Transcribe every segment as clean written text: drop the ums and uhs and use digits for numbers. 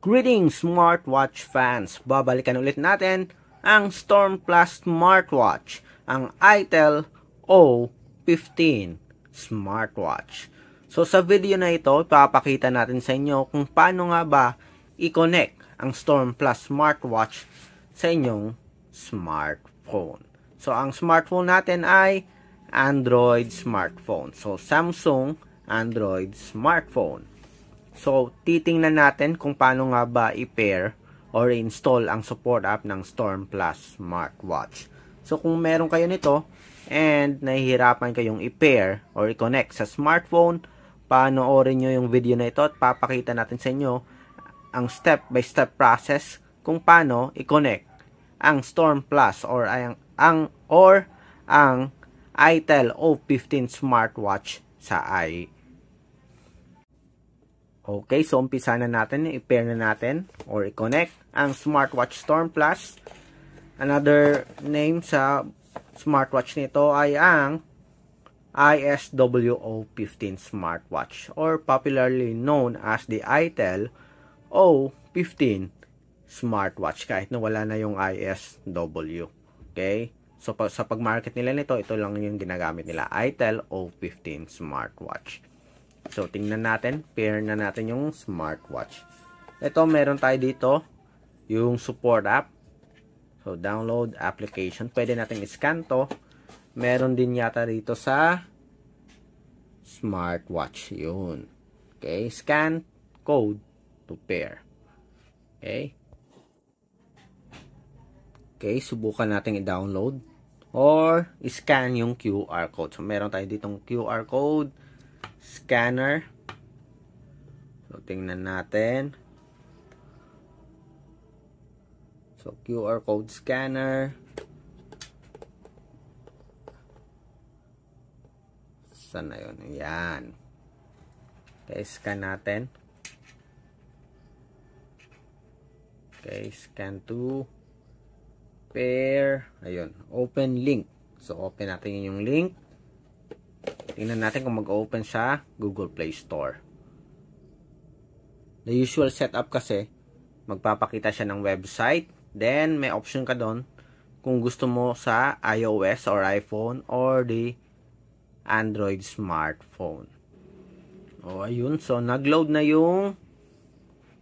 Greetings smartwatch fans! Babalikan ulit natin ang Storm Plus smartwatch, ang ITEL O15 smartwatch. So sa video na ito, papakita natin sa inyo kung paano nga ba i-connect ang Storm Plus smartwatch sa inyong smartphone. So ang smartphone natin ay Android smartphone. So Samsung Android smartphone. So, titingnan natin kung paano nga ba i-pair or install ang support app ng Storm Plus smartwatch. So, kung meron kayo nito and nahihirapan kayong i-pair or i-connect sa smartphone, panoorin nyo yung video na ito at papakita natin sa inyo ang step-by-step process kung paano i-connect ang Storm Plus or ang ITEL O15 smartwatch sa Okay, so umpisa na natin, i-pair na natin or i-connect ang smartwatch Storm Plus. Another name sa smartwatch nito ay ang ISWO15 smartwatch or popularly known as the ITEL O15 smartwatch kahit na wala na yung ISW. Okay? So sa pag-market nila nito, ito lang yung ginagamit nila, ITEL O15 smartwatch. So, tingnan natin. Pair na natin yung smartwatch. Ito, meron tayo dito yung support app. So, download application. Pwede natin i-scan to. Meron din yata dito sa smartwatch. Yun. Okay. Scan code to pair. Okay. Okay. Subukan natin i-download or i-scan yung QR code. So, meron tayo ditong QR code. Scanner. So, tingnan natin. So, QR code scanner. Saan na yun? Ayan. Okay, scan natin. Okay, scan to pair. Ayun. Open link. So, open natin yung link. Tingnan natin kung mag-open sa Google Play Store. The usual setup kasi, magpapakita siya ng website. Then, may option ka doon kung gusto mo sa iOS or iPhone or the Android smartphone. O, ayun. So, nag-load na yung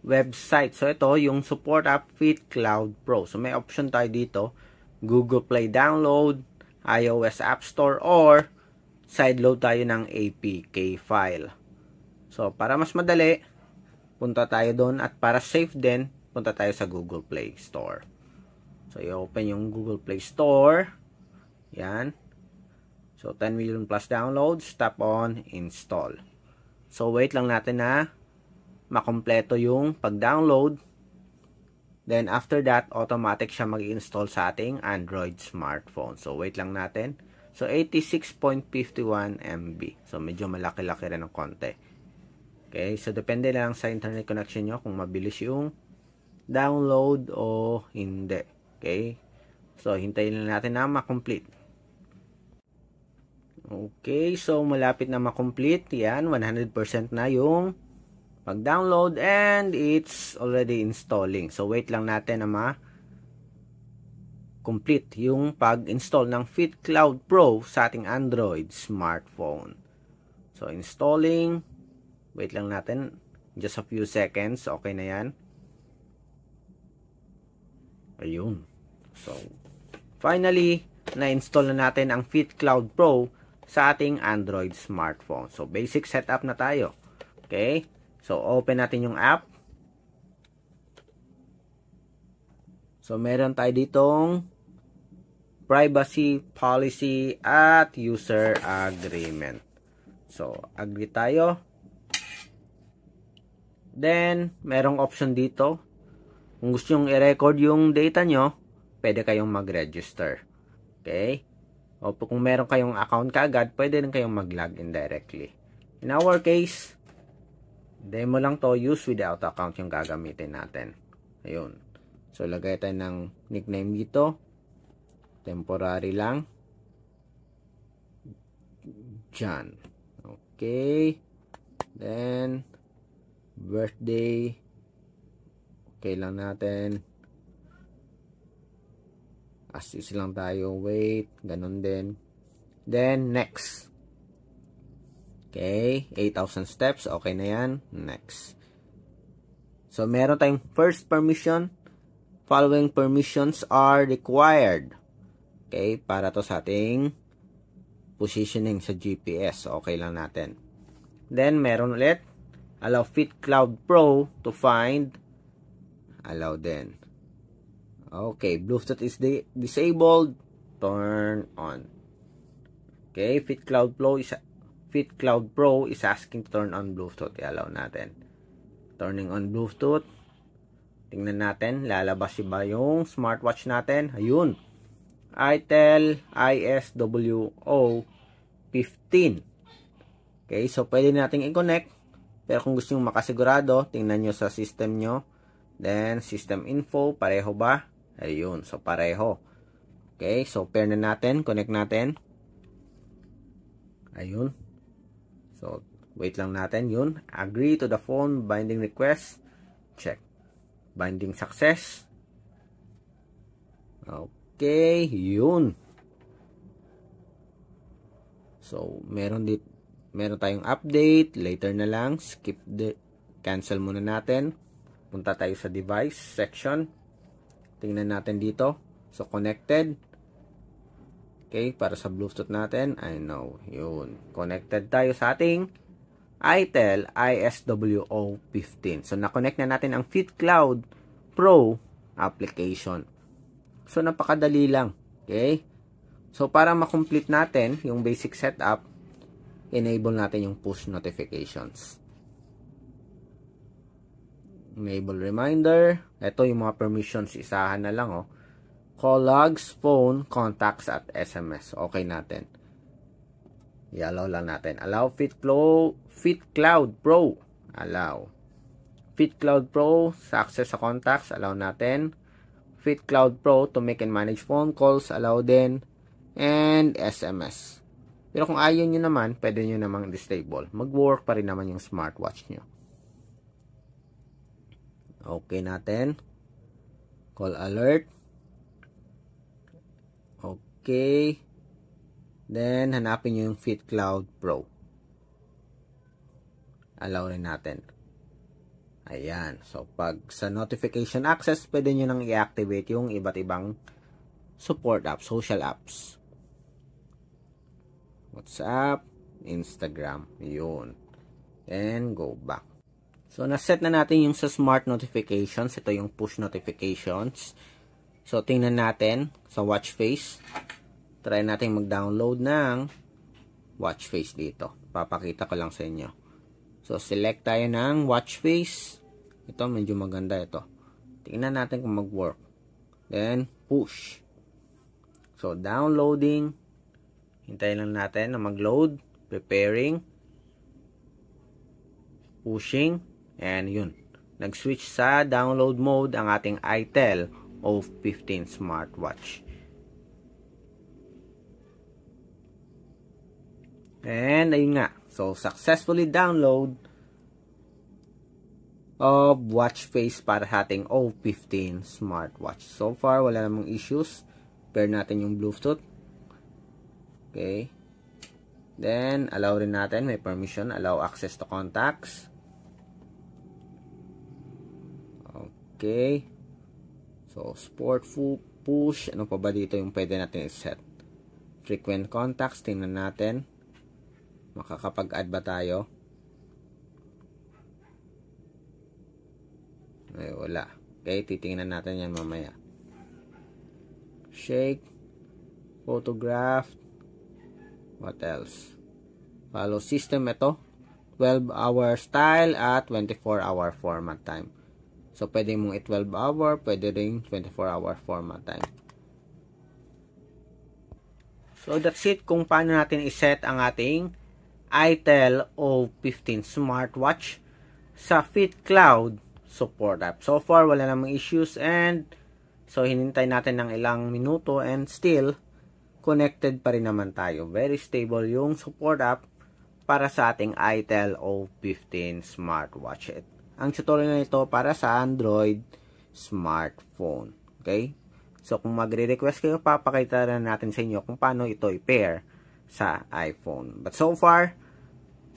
website. So, ito, yung support app FitCloud Pro. So, may option tayo dito. Google Play download, iOS App Store, or sideload tayo ng APK file. So, para mas madali, punta tayo doon at para safe din, punta tayo sa Google Play Store. So, i-open yung Google Play Store. Yan. So, 10 million plus downloads. Tap on install. So, wait lang natin na makompleto yung pag-download. Then, after that, automatic siya mag-install sa ating Android smartphone. So, wait lang natin. So, 86.51 MB. So, medyo malaki-laki rin ng konti. Okay. So, depende lang sa internet connection nyo kung mabilis yung download o hindi. Okay. So, hintayin lang natin na makomplete. Okay. So, malapit na makomplete. Yan. 100% na yung pag-download and it's already installing. So, wait lang natin na complete yung pag-install ng FitCloud Pro sa ating Android smartphone. So, installing. Wait lang natin. Just a few seconds. Okay na yan. Ayun. So, finally, na-install na natin ang FitCloud Pro sa ating Android smartphone. So, basic setup na tayo. Okay? So, open natin yung app. So, meron tayo ditong privacy policy at user agreement. So, agree tayo. Then, merong option dito. Kung gusto nyo i-record yung data nyo, pwede kayong mag-register. Okay? O kung meron kayong account kaagad, pwede rin kayong mag-login directly. In our case, demo lang to, use without account yung gagamitin natin. Ayun. So, lagay tayo ng nickname dito. Temporary lang. John. Okay. Then, birthday. Okay lang natin. Assist lang tayo. Wait. Ganun din. Then, next. Okay. 8,000 steps. Okay na yan. Next. So, meron tayong first permission. Following permissions are required. Okay. Para to sa ating positioning sa GPS. Okay lang natin. Then, meron ulit. Allow FitCloud Pro to find. Allow din. Okay, Bluetooth is disabled. Turn on. Okay, FitCloud Pro is asking to turn on Bluetooth. I-allow natin. Turning on Bluetooth. Tingnan natin, lalabas ba yung smartwatch natin? Ayun. ITEL ISWO 15. Okay, so pwede nating i-connect. Pero kung gusto nyo makasigurado, tingnan nyo sa system nyo. Then, system info, pareho ba? Ayun, so pareho. Okay, so pair na natin, connect natin. Ayun. So, wait lang natin, yun. Agree to the phone binding request. Check. Binding success. Okay, yun. So, meron tayong update, later na lang, cancel muna natin. Punta tayo sa device section. Tingnan natin dito. So, connected. Okay, para sa Bluetooth natin. I know. Yun. Connected tayo sa ating ITEL ISWO 15. So, na-connect na natin ang FitCloud Pro application. So, napakadali lang. Okay? So, para ma-complete natin yung basic setup, enable natin yung push notifications. Enable reminder. Ito yung mga permissions. Isahan na lang, oh. Call logs, phone, contacts, at SMS. Okay natin. I-allow lang natin. Allow FitCloud Pro. Allow. FitCloud Pro sa access sa contacts. Allow natin. FitCloud Pro to make and manage phone calls. Allow din. And SMS. Pero kung ayaw nyo naman, pwede nyo namang disable. Mag-work pa rin naman yung smartwatch nyo. Okay natin. Call alert. Okay. Then, hanapin nyo yung FitCloud Pro. Allow rin natin. Ayan. So, pag sa notification access, pwede nyo nang i-activate yung iba't ibang support apps, social apps. WhatsApp, Instagram. Yun. Then, go back. So, naset na natin yung sa smart notifications. Ito yung push notifications. So, tingnan natin sa watch face. Try natin mag-download ng watch face dito. Papakita ko lang sa inyo. So, select tayo ng watch face. Ito, medyo maganda ito. Tingnan natin kung mag-work. Then, push. So, downloading. Hintayin lang natin na mag-load. Preparing. Pushing. And yun. Nag-switch sa download mode ang ating ITEL O15 smartwatch. And ayun nga. So, successfully download of watch face para sa ating O15 smartwatch. So far, wala namang issues. Pair natin yung Bluetooth. Okay. Then, allow rin natin. May permission. Allow access to contacts. Okay. So, sport push. Ano pa ba dito yung pwede natin i-set? Frequent contacts. Tingnan natin. Makakapag-add ba tayo? Ay, wala. Okay, titingnan natin yan mamaya. Shake. Photograph. What else? Follow system ito. 12-hour style at 24-hour format time. So, pwede mong i-12 hour, pwede rin 24-hour format time. So, that's it kung paano natin i-set ang ating ITEL O15 smartwatch sa FitCloud support app. So far, wala namang issues and so, hinintay natin ng ilang minuto and still, connected pa rin naman tayo. Very stable yung support app para sa ating ITEL O15 smartwatch. Ang tutorial na ito para sa Android smartphone. Okay? So, kung magre-request kayo, papakita na natin sa inyo kung paano ito i-pair sa iPhone. But so far,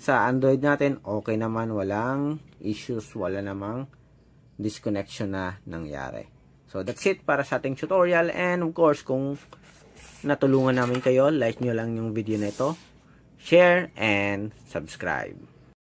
sa Android natin, okay naman. Walang issues, wala namang disconnection na nangyari. So, that's it para sa ating tutorial. And of course, kung natulungan namin kayo, like nyo lang yung video na ito, share, and subscribe.